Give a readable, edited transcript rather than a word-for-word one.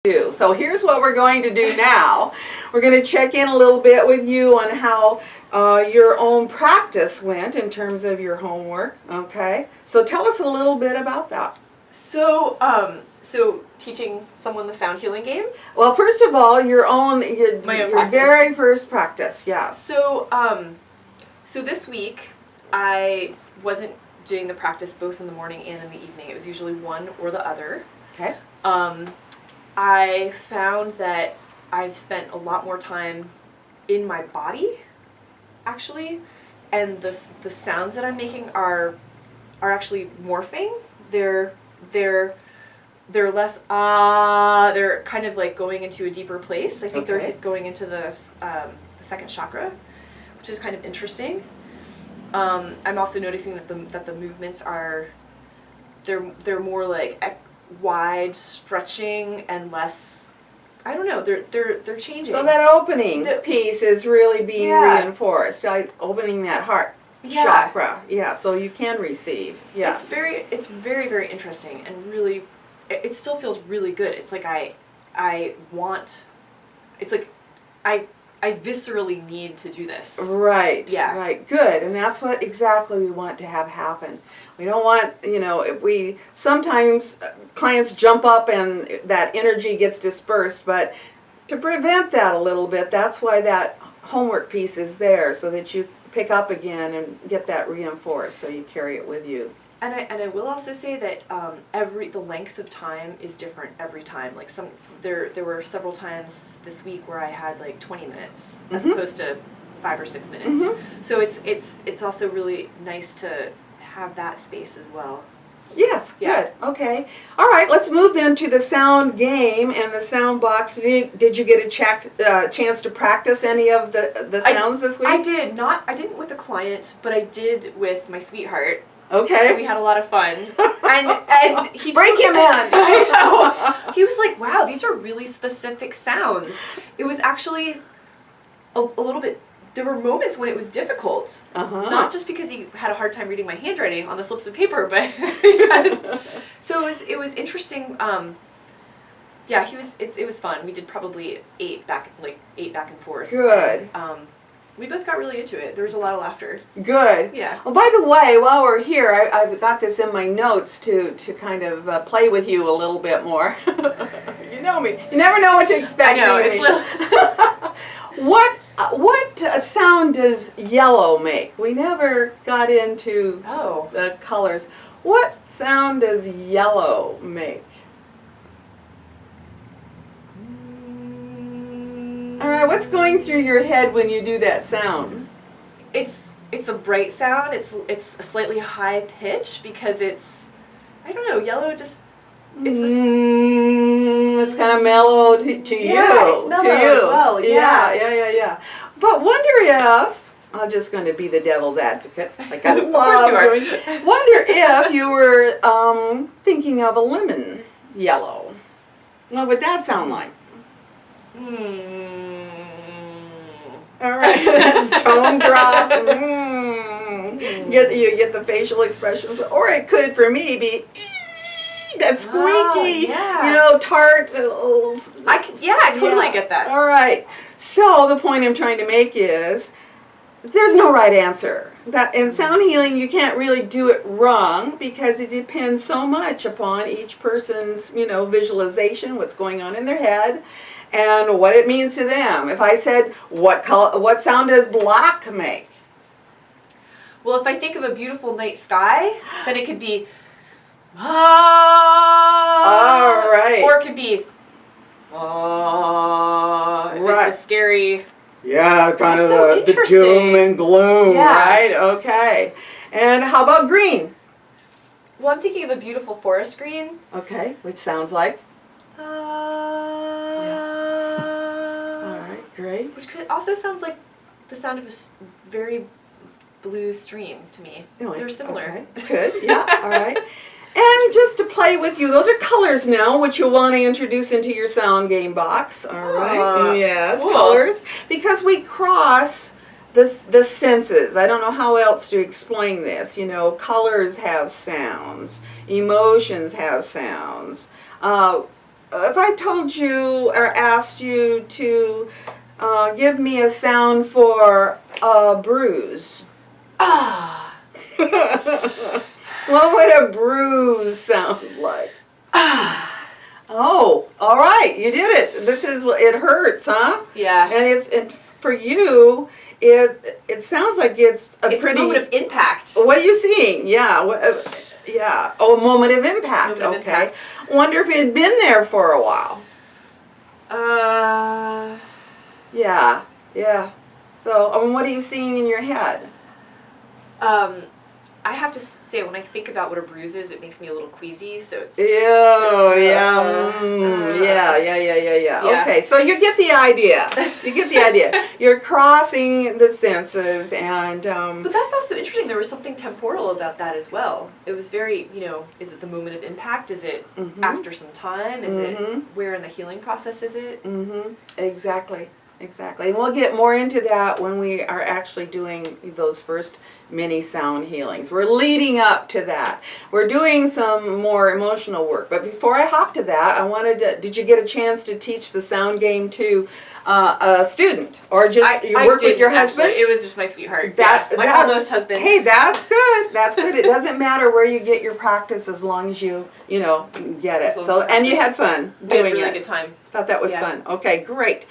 So here's what we're going to do now. We're going to check in a little bit with you on how your own practice went in terms of your homework. Okay, so tell us a little bit about that. So teaching someone the sound healing game? Well, first of all, your practice. Very first practice, yes. So this week I wasn't doing the practice both in the morning and in the evening. It was usually one or the other. Okay. I found that I've spent a lot more time in my body, actually, and the sounds that I'm making are actually morphing. They're less they're kind of like going into a deeper place. I think they're going into the second chakra, which is kind of interesting. I'm also noticing that the movements are they're more like wide stretching and less, I don't know, they're changing. So that opening piece is really being reinforced, like opening that heart chakra. Yeah, so you can receive. Yes. It's very, very interesting, and really it still feels really good. It's like I viscerally need to do this. Right. Yeah. Right. Good. And that's what exactly we want to have happen. We don't want, sometimes clients jump up and that energy gets dispersed, but to prevent that a little bit, that's why that homework piece is there, so that you pick up again and get that reinforced, so you carry it with you. And I will also say that the length of time is different every time. Like there were several times this week where I had like 20 minutes as opposed to 5 or 6 minutes. So it's also really nice to have that space as well. Yes, good. Okay. All right, let's move then to the sound game and the sound box. Did you get a chance to practice any of the sounds this week? I did. I didn't with a client, but I did with my sweetheart. Okay. We had a lot of fun. And he break him in. I know. He was like, wow, these are really specific sounds. It was actually a little bit, there were moments when it was difficult. Not just because he had a hard time reading my handwriting on the slips of paper, but because, so it was interesting. Yeah, it was fun. We did probably 8 back and forth. Good. And, we both got really into it. There was a lot of laughter. Good. Yeah. Well, by the way, while we're here, I've got this in my notes to kind of play with you a little bit more. You know me. You never know what to expect. I know. What sound does yellow make? We never got into the colors. What sound does yellow make? All right, what's going through your head when you do that sound? It's a bright sound. It's a slightly high pitch because I don't know, yellow just it's kind of mellow to you. It's mellow as well. Yeah. But wonder if I'm just going to be the devil's advocate, like I love doing. Wonder if you were thinking of a lemon yellow. What would that sound like? All right, tone drops. You get the facial expressions, or it could, for me, be that squeaky, tart. I totally get that. All right. So the point I'm trying to make is, there's no right answer. That in sound healing, you can't really do it wrong because it depends so much upon each person's, visualization, what's going on in their head, and what it means to them. If I said, what sound does black make? Well, if I think of a beautiful night sky, then it could be all right. Or it could be if it's a scary. Yeah, kind of the doom and gloom, right? Okay. And how about green? Well, I'm thinking of a beautiful forest green. Okay, which sounds like? All right, great. Which also sounds like the sound of a very blue stream to me. They're similar. Okay, good, yeah, all right. And just to play with you, those are colors now, which you'll want to introduce into your sound game box. All right. Yes, cool. Colors. Because we cross the senses. I don't know how else to explain this. Colors have sounds. Emotions have sounds. if I told you or asked you to give me a sound for a bruise, Ah. what would a bruise sound like? Ah. Oh, all right, you did it. This is it hurts, huh? Yeah. And for you, it sounds like it's a It's pretty. a moment of impact. What are you seeing? Yeah, yeah. Oh, a moment of impact. Moment of Okay. impact. Wonder if it had been there for a while. Yeah, yeah. So, what are you seeing in your head? I have to say, when I think about what a bruise is, it makes me a little queasy. So it's. Yeah, yeah. Okay, so you get the idea. You get the idea. You're crossing the senses, and. But that's also interesting. There was something temporal about that as well. It was very, is it the moment of impact? Is it after some time? Is it where in the healing process is it? Exactly. Exactly. And we'll get more into that when we are actually doing those first mini sound healings. We're leading up to that. We're doing some more emotional work. But before I hop to that, I wanted to, did you get a chance to teach the sound game to a student? Or just you work with your husband? Actually. It was just my sweetheart. My almost husband. Hey, that's good. That's good. It doesn't matter where you get your practice as long as you get it. So, and you had fun doing it. We had a really good time. Thought that was fun. Okay, great.